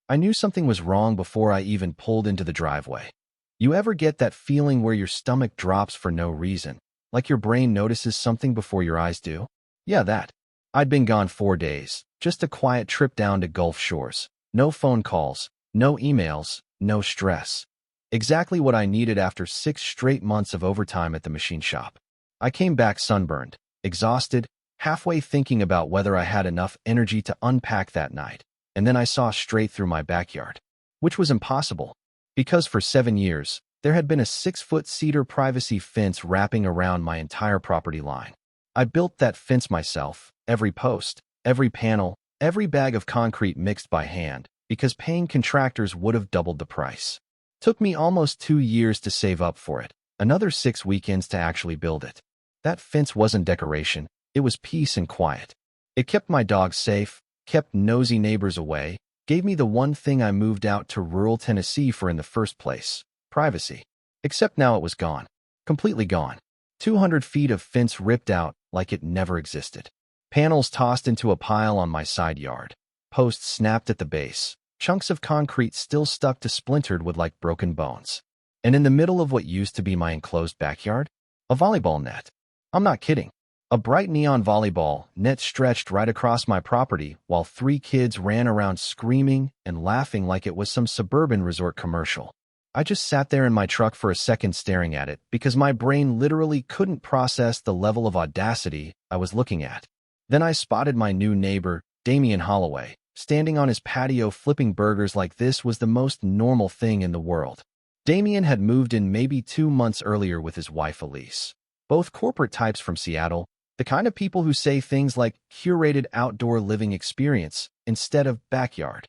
I knew something was wrong before I even pulled into the driveway. You ever get that feeling where your stomach drops for no reason, like your brain notices something before your eyes do? Yeah, that. I'd been gone 4 days, just a quiet trip down to Gulf Shores. No phone calls, no emails, no stress. Exactly what I needed after 6 straight months of overtime at the machine shop. I came back sunburned, exhausted, halfway thinking about whether I had enough energy to unpack that night, and then I saw straight through my backyard, which was impossible, because for 7 years, there had been a 6-foot cedar privacy fence wrapping around my entire property line. I built that fence myself, every post, every panel, every bag of concrete mixed by hand, because paying contractors would have doubled the price. Took me almost 2 years to save up for it, another 6 weekends to actually build it. That fence wasn't decoration, it was peace and quiet. It kept my dogs safe, kept nosy neighbors away, gave me the one thing I moved out to rural Tennessee for in the first place, privacy. Except now it was gone. Completely gone. 200 feet of fence ripped out like it never existed. Panels tossed into a pile on my side yard. Posts snapped at the base. Chunks of concrete still stuck to splintered wood like broken bones. And in the middle of what used to be my enclosed backyard, a volleyball net. I'm not kidding. A bright neon volleyball net stretched right across my property while 3 kids ran around screaming and laughing like it was some suburban resort commercial. I just sat there in my truck for a second staring at it because my brain literally couldn't process the level of audacity I was looking at. Then I spotted my new neighbor, Damian Holloway, standing on his patio flipping burgers like this was the most normal thing in the world. Damian had moved in maybe 2 months earlier with his wife Elise. Both corporate types from Seattle, the kind of people who say things like curated outdoor living experience instead of backyard.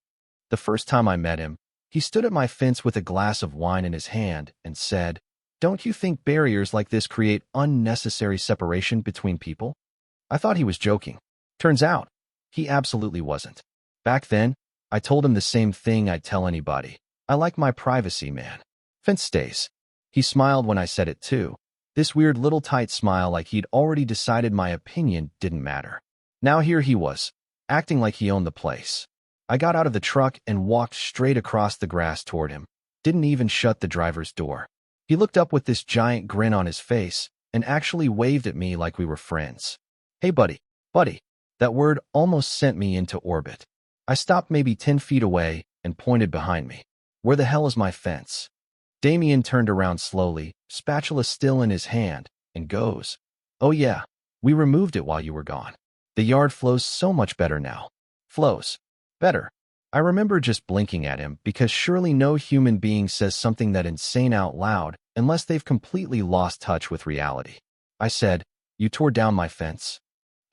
The first time I met him, he stood at my fence with a glass of wine in his hand and said, "Don't you think barriers like this create unnecessary separation between people?" I thought he was joking. Turns out, he absolutely wasn't. Back then, I told him the same thing I'd tell anybody. I like my privacy, man. Fence stays. He smiled when I said it too. This weird little tight smile like he'd already decided my opinion didn't matter. Now here he was, acting like he owned the place. I got out of the truck and walked straight across the grass toward him. Didn't even shut the driver's door. He looked up with this giant grin on his face and actually waved at me like we were friends. "Hey, buddy, buddy." That word almost sent me into orbit. I stopped maybe 10 feet away and pointed behind me. "Where the hell is my fence?" Damien turned around slowly, spatula still in his hand, and goes, "Oh yeah, we removed it while you were gone. The yard flows so much better now." Flows. Better. I remember just blinking at him because surely no human being says something that insane out loud unless they've completely lost touch with reality. I said, "You tore down my fence."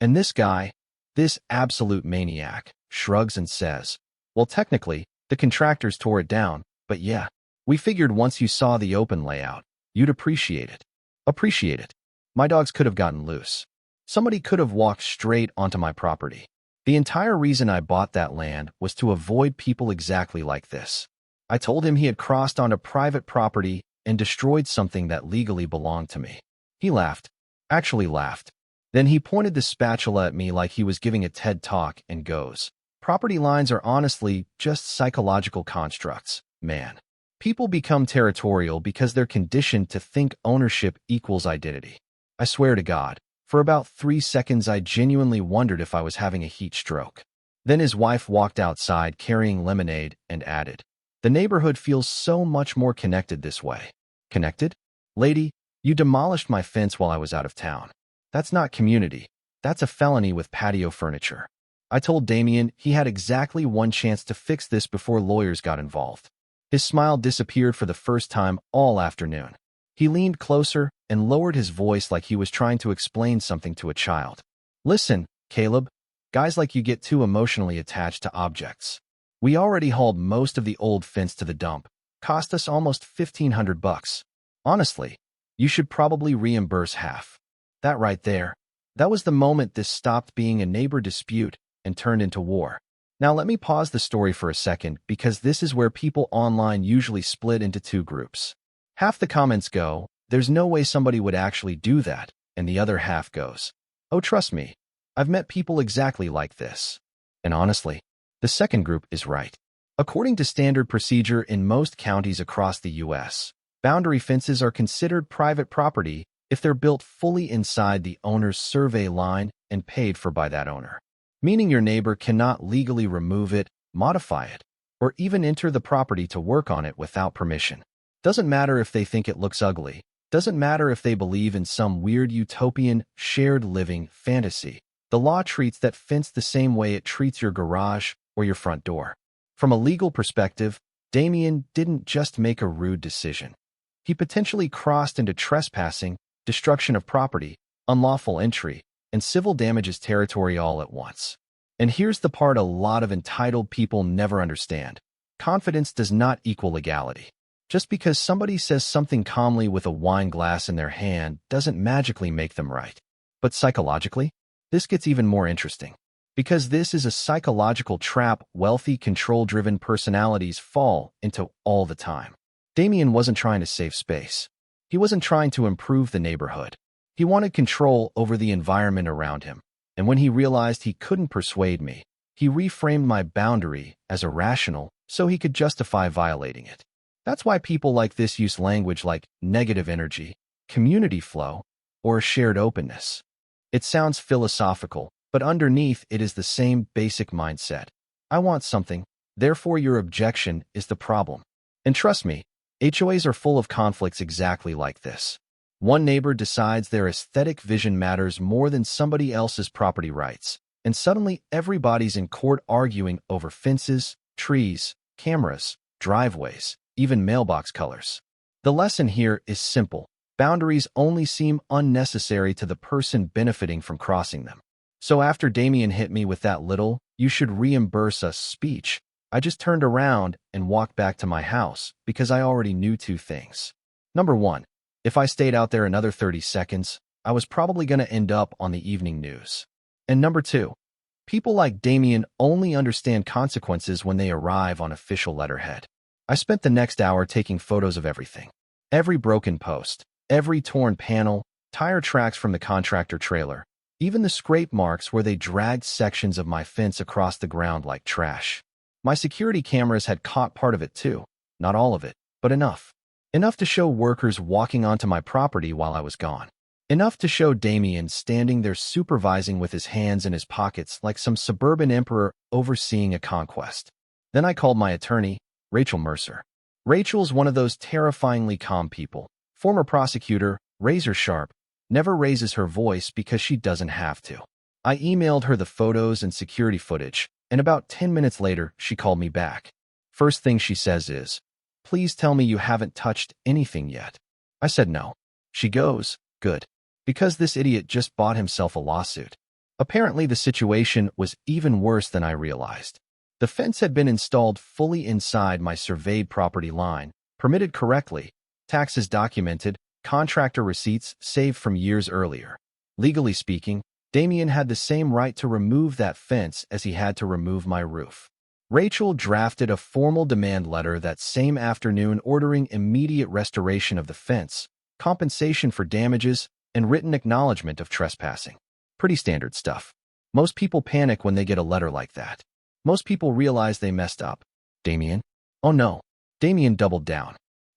And this guy, this absolute maniac, shrugs and says, "Well, technically, the contractors tore it down, but yeah, we figured once you saw the open layout, you'd appreciate it." Appreciate it. My dogs could have gotten loose. Somebody could have walked straight onto my property. The entire reason I bought that land was to avoid people exactly like this. I told him he had crossed onto private property and destroyed something that legally belonged to me. He laughed. Actually laughed. Then he pointed the spatula at me like he was giving a TED talk and goes, "Property lines are honestly just psychological constructs, man. People become territorial because they're conditioned to think ownership equals identity." I swear to God, for about 3 seconds I genuinely wondered if I was having a heat stroke. Then his wife walked outside carrying lemonade and added, "The neighborhood feels so much more connected this way." Connected? Lady, you demolished my fence while I was out of town. That's not community. That's a felony with patio furniture. I told Damien he had exactly 1 chance to fix this before lawyers got involved. His smile disappeared for the first time all afternoon. He leaned closer and lowered his voice like he was trying to explain something to a child. "Listen, Caleb, guys like you get too emotionally attached to objects. We already hauled most of the old fence to the dump. Cost us almost $1,500. Honestly, you should probably reimburse half." That right there, that was the moment this stopped being a neighbor dispute and turned into war. Now let me pause the story for a second because this is where people online usually split into 2 groups. Half the comments go, "There's no way somebody would actually do that," and the other half goes, "Oh, trust me, I've met people exactly like this." And honestly, the second group is right. According to standard procedure in most counties across the U.S., boundary fences are considered private property if they're built fully inside the owner's survey line and paid for by that owner, meaning your neighbor cannot legally remove it, modify it, or even enter the property to work on it without permission. Doesn't matter if they think it looks ugly. Doesn't matter if they believe in some weird utopian, shared living fantasy. The law treats that fence the same way it treats your garage or your front door. From a legal perspective, Damien didn't just make a rude decision. He potentially crossed into trespassing, destruction of property, unlawful entry, and civil damages territory all at once. And here's the part a lot of entitled people never understand. Confidence does not equal legality. Just because somebody says something calmly with a wine glass in their hand doesn't magically make them right. But psychologically, this gets even more interesting. Because this is a psychological trap wealthy, control-driven personalities fall into all the time. Damien wasn't trying to save space. He wasn't trying to improve the neighborhood. He wanted control over the environment around him. And when he realized he couldn't persuade me, he reframed my boundary as irrational so he could justify violating it. That's why people like this use language like negative energy, community flow, or shared openness. It sounds philosophical, but underneath it is the same basic mindset. I want something, therefore your objection is the problem. And trust me, HOAs are full of conflicts exactly like this. One neighbor decides their aesthetic vision matters more than somebody else's property rights, and suddenly everybody's in court arguing over fences, trees, cameras, driveways, even mailbox colors. The lesson here is simple. Boundaries only seem unnecessary to the person benefiting from crossing them. So after Damien hit me with that little, "you should reimburse us" speech, I just turned around and walked back to my house because I already knew two things. Number one, if I stayed out there another 30 seconds, I was probably going to end up on the evening news. And number two, people like Damien only understand consequences when they arrive on official letterhead. I spent the next hour taking photos of everything. Every broken post, every torn panel, tire tracks from the contractor trailer, even the scrape marks where they dragged sections of my fence across the ground like trash. My security cameras had caught part of it too. Not all of it, but enough. Enough to show workers walking onto my property while I was gone. Enough to show Damien standing there supervising with his hands in his pockets like some suburban emperor overseeing a conquest. Then I called my attorney, Rachel Mercer. Rachel's one of those terrifyingly calm people. Former prosecutor, razor sharp, never raises her voice because she doesn't have to. I emailed her the photos and security footage, and about 10 minutes later, she called me back. First thing she says is, "Please tell me you haven't touched anything yet." I said no. She goes, "Good. Because this idiot just bought himself a lawsuit." Apparently, the situation was even worse than I realized. The fence had been installed fully inside my surveyed property line, permitted correctly, taxes documented, contractor receipts saved from years earlier. Legally speaking, Damien had the same right to remove that fence as he had to remove my roof. Rachel drafted a formal demand letter that same afternoon ordering immediate restoration of the fence, compensation for damages, and written acknowledgement of trespassing. Pretty standard stuff. Most people panic when they get a letter like that. Most people realize they messed up. Damien? Oh no. Damien doubled down.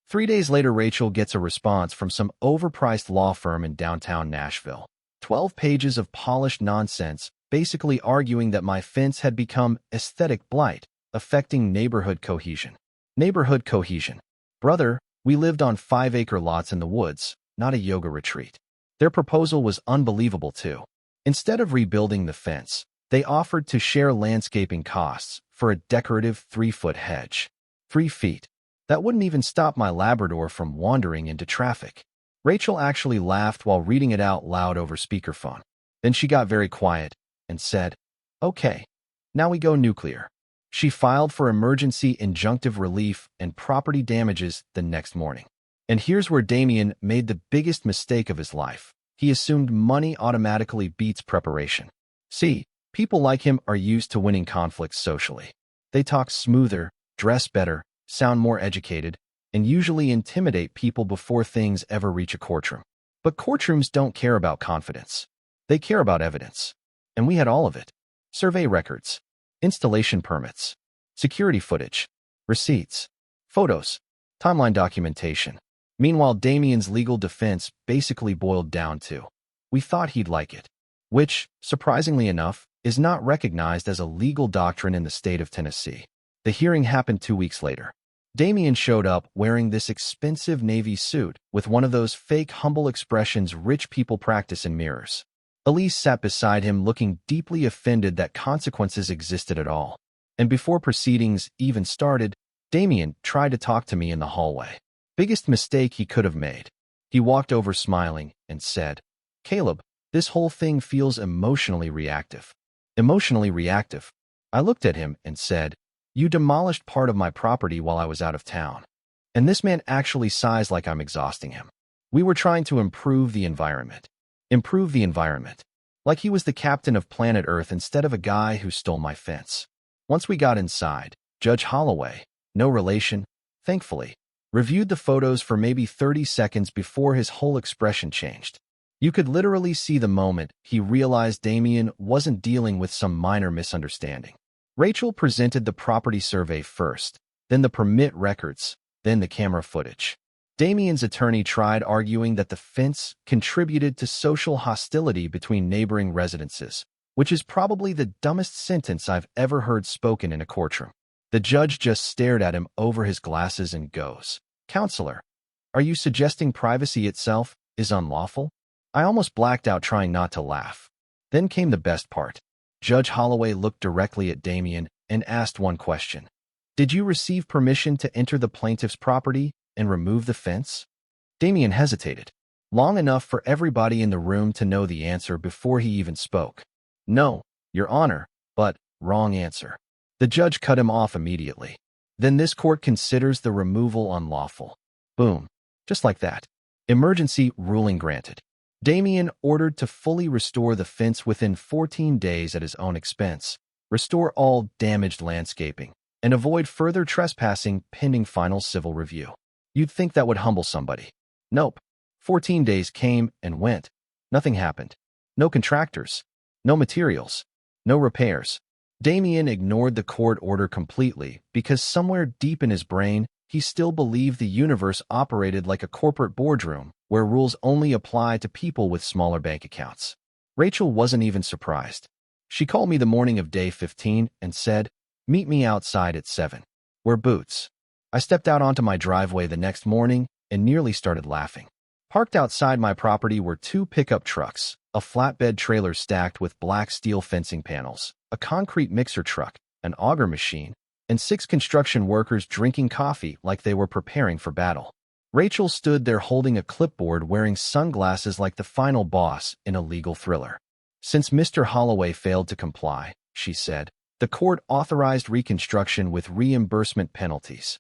3 days later, Rachel gets a response from some overpriced law firm in downtown Nashville. 12 pages of polished nonsense, basically arguing that my fence had become aesthetic blight, affecting neighborhood cohesion. Neighborhood cohesion. Brother, we lived on 5-acre lots in the woods, not a yoga retreat. Their proposal was unbelievable too. Instead of rebuilding the fence, they offered to share landscaping costs for a decorative 3-foot hedge. 3 feet. That wouldn't even stop my Labrador from wandering into traffic. Rachel actually laughed while reading it out loud over speakerphone. Then she got very quiet and said, "Okay, now we go nuclear." She filed for emergency injunctive relief and property damages the next morning. And here's where Damien made the biggest mistake of his life. He assumed money automatically beats preparation. See, people like him are used to winning conflicts socially. They talk smoother, dress better, sound more educated, and usually intimidate people before things ever reach a courtroom. But courtrooms don't care about confidence. They care about evidence. And we had all of it. Survey records, installation permits, security footage, receipts, photos, timeline documentation. Meanwhile, Damien's legal defense basically boiled down to, "We thought he'd like it," which, surprisingly enough, is not recognized as a legal doctrine in the state of Tennessee. The hearing happened 2 weeks later. Damien showed up wearing this expensive navy suit with one of those fake humble expressions rich people practice in mirrors. Elise sat beside him looking deeply offended that consequences existed at all. And before proceedings even started, Damien tried to talk to me in the hallway. Biggest mistake he could have made. He walked over smiling and said, "Caleb, this whole thing feels emotionally reactive." Emotionally reactive? I looked at him and said, "You demolished part of my property while I was out of town." And this man actually sighs like I'm exhausting him. We were trying to improve the environment. Improve the environment. Like he was the captain of planet Earth instead of a guy who stole my fence. Once we got inside, Judge Holloway, no relation, thankfully, reviewed the photos for maybe 30 seconds before his whole expression changed. You could literally see the moment he realized Damien wasn't dealing with some minor misunderstanding. Rachel presented the property survey first, then the permit records, then the camera footage. Damien's attorney tried arguing that the fence contributed to social hostility between neighboring residences, which is probably the dumbest sentence I've ever heard spoken in a courtroom. The judge just stared at him over his glasses and goes, "Counselor, are you suggesting privacy itself is unlawful?" I almost blacked out trying not to laugh. Then came the best part. Judge Holloway looked directly at Damien and asked one question. "Did you receive permission to enter the plaintiff's property and remove the fence?" Damien hesitated, long enough for everybody in the room to know the answer before he even spoke. "No, Your Honor, but wrong answer." The judge cut him off immediately. "Then this court considers the removal unlawful." Boom. Just like that. Emergency ruling granted. Damien ordered to fully restore the fence within 14 days at his own expense, restore all damaged landscaping, and avoid further trespassing pending final civil review. You'd think that would humble somebody. Nope. 14 days came and went. Nothing happened. No contractors. No materials. No repairs. Damien ignored the court order completely because somewhere deep in his brain, he still believed the universe operated like a corporate boardroom where rules only apply to people with smaller bank accounts. Rachel wasn't even surprised. She called me the morning of day 15 and said, "Meet me outside at 7. Wear boots." I stepped out onto my driveway the next morning and nearly started laughing. Parked outside my property were 2 pickup trucks, a flatbed trailer stacked with black steel fencing panels, a concrete mixer truck, an auger machine, and 6 construction workers drinking coffee like they were preparing for battle. Rachel stood there holding a clipboard wearing sunglasses like the final boss in a legal thriller. "Since Mr. Holloway failed to comply," she said, "the court authorized reconstruction with reimbursement penalties."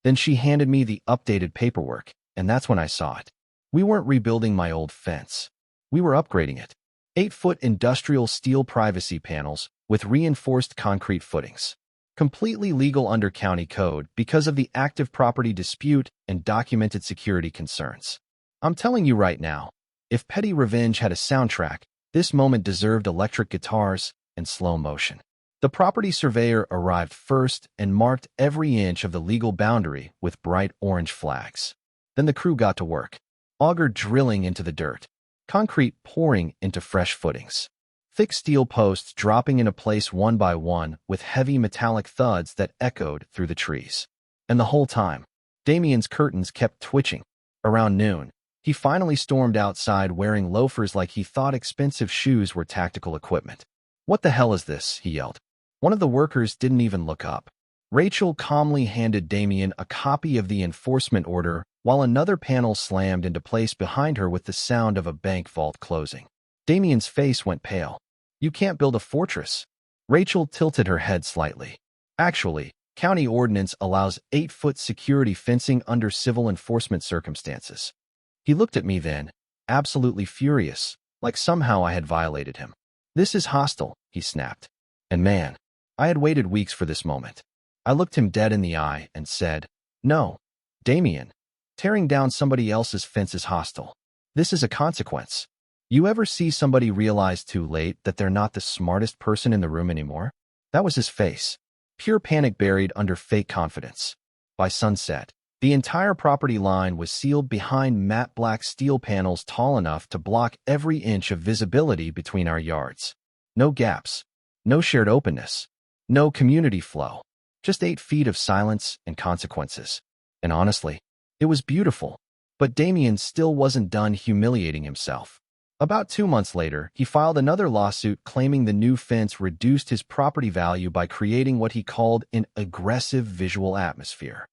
Then she handed me the updated paperwork, and that's when I saw it. We weren't rebuilding my old fence. We were upgrading it. 8-foot industrial steel privacy panels with reinforced concrete footings. Completely legal under county code because of the active property dispute and documented security concerns. I'm telling you right now, if Petty Revenge had a soundtrack, this moment deserved electric guitars and slow motion. The property surveyor arrived first and marked every inch of the legal boundary with bright orange flags. Then the crew got to work. Auger drilling into the dirt. Concrete pouring into fresh footings. Thick steel posts dropping into place one by one with heavy metallic thuds that echoed through the trees. And the whole time, Damien's curtains kept twitching. Around noon, he finally stormed outside wearing loafers like he thought expensive shoes were tactical equipment. "What the hell is this?" he yelled. One of the workers didn't even look up. Rachel calmly handed Damien a copy of the enforcement order while another panel slammed into place behind her with the sound of a bank vault closing. Damien's face went pale. "You can't build a fortress." Rachel tilted her head slightly. "Actually, county ordinance allows 8-foot security fencing under civil enforcement circumstances." He looked at me then, absolutely furious, like somehow I had violated him. "This is hostile," he snapped. And man, I had waited weeks for this moment. I looked him dead in the eye and said, "No, Damien, tearing down somebody else's fence is hostile. This is a consequence. You ever see somebody realize too late that they're not the smartest person in the room anymore?" That was his face. Pure panic buried under fake confidence. By sunset, the entire property line was sealed behind matte black steel panels tall enough to block every inch of visibility between our yards. No gaps, no shared openness, no community flow, just 8 feet of silence and consequences. And honestly, it was beautiful, but Damien still wasn't done humiliating himself. About 2 months later, he filed another lawsuit claiming the new fence reduced his property value by creating what he called an aggressive visual atmosphere.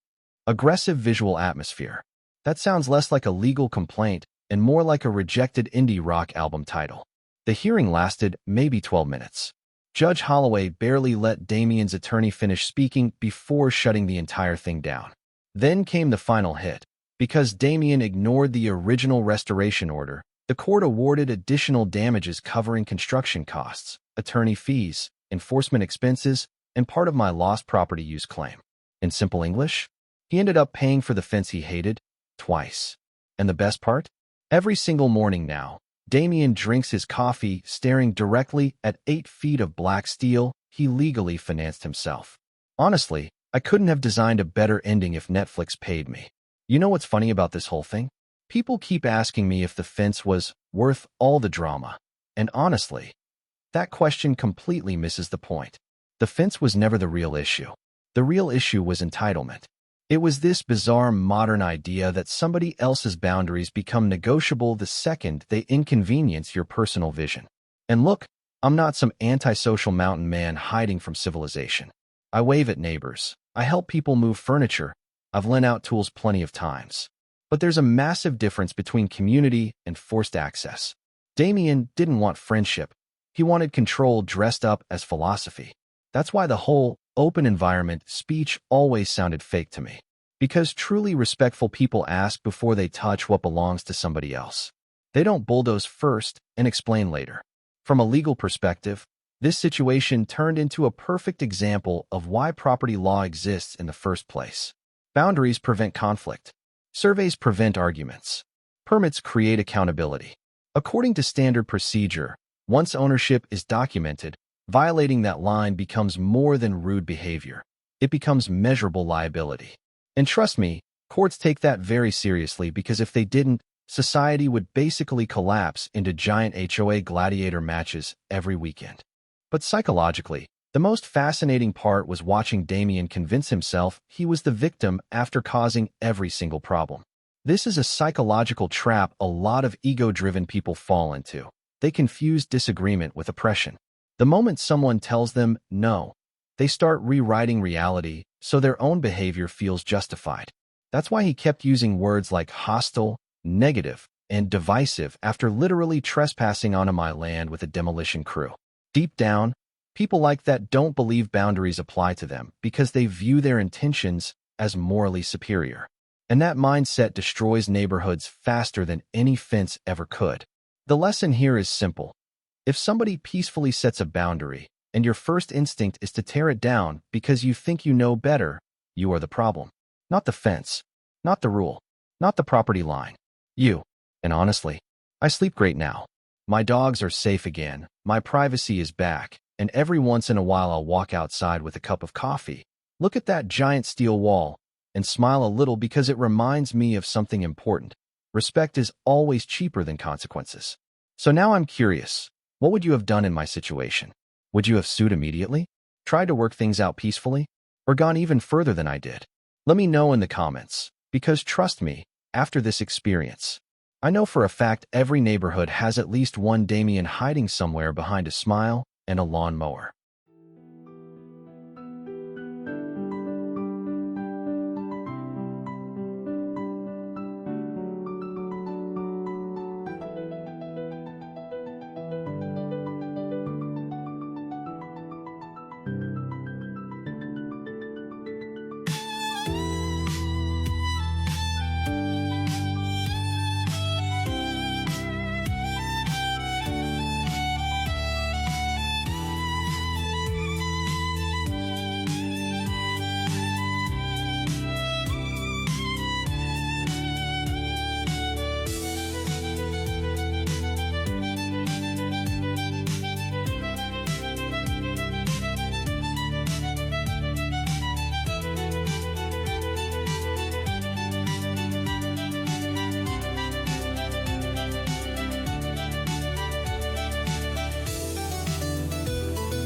Aggressive visual atmosphere. That sounds less like a legal complaint and more like a rejected indie rock album title. The hearing lasted maybe 12 minutes. Judge Holloway barely let Damien's attorney finish speaking before shutting the entire thing down. Then came the final hit. Because Damien ignored the original restoration order, the court awarded additional damages covering construction costs, attorney fees, enforcement expenses, and part of my lost property use claim. In simple English, he ended up paying for the fence he hated twice. And the best part? Every single morning now, Damien drinks his coffee staring directly at 8 feet of black steel he legally financed himself. Honestly, I couldn't have designed a better ending if Netflix paid me. You know what's funny about this whole thing? People keep asking me if the fence was worth all the drama. And honestly, that question completely misses the point. The fence was never the real issue. The real issue was entitlement. It was this bizarre modern idea that somebody else's boundaries become negotiable the second they inconvenience your personal vision. And look, I'm not some antisocial mountain man hiding from civilization. I wave at neighbors. I help people move furniture. I've lent out tools plenty of times. But there's a massive difference between community and forced access. Damien didn't want friendship. He wanted control dressed up as philosophy. That's why the whole open environment speech always sounded fake to me. Because truly respectful people ask before they touch what belongs to somebody else. They don't bulldoze first and explain later. From a legal perspective, this situation turned into a perfect example of why property law exists in the first place. Boundaries prevent conflict. Surveys prevent arguments. Permits create accountability. According to standard procedure, once ownership is documented, violating that line becomes more than rude behavior. It becomes measurable liability. And trust me, courts take that very seriously because if they didn't, society would basically collapse into giant HOA gladiator matches every weekend. But psychologically, the most fascinating part was watching Damien convince himself he was the victim after causing every single problem. This is a psychological trap a lot of ego-driven people fall into. They confuse disagreement with oppression. The moment someone tells them no, they start rewriting reality so their own behavior feels justified. That's why he kept using words like hostile, negative, and divisive after literally trespassing onto my land with a demolition crew. Deep down, people like that don't believe boundaries apply to them because they view their intentions as morally superior. And that mindset destroys neighborhoods faster than any fence ever could. The lesson here is simple. If somebody peacefully sets a boundary, and your first instinct is to tear it down because you think you know better, you are the problem. Not the fence, not the rule, not the property line. You. And honestly, I sleep great now. My dogs are safe again, my privacy is back, and every once in a while I'll walk outside with a cup of coffee, look at that giant steel wall, and smile a little because it reminds me of something important. Respect is always cheaper than consequences. So now I'm curious. What would you have done in my situation? Would you have sued immediately? Tried to work things out peacefully? Or gone even further than I did? Let me know in the comments, because trust me, after this experience, I know for a fact every neighborhood has at least one Damien hiding somewhere behind a smile and a lawnmower.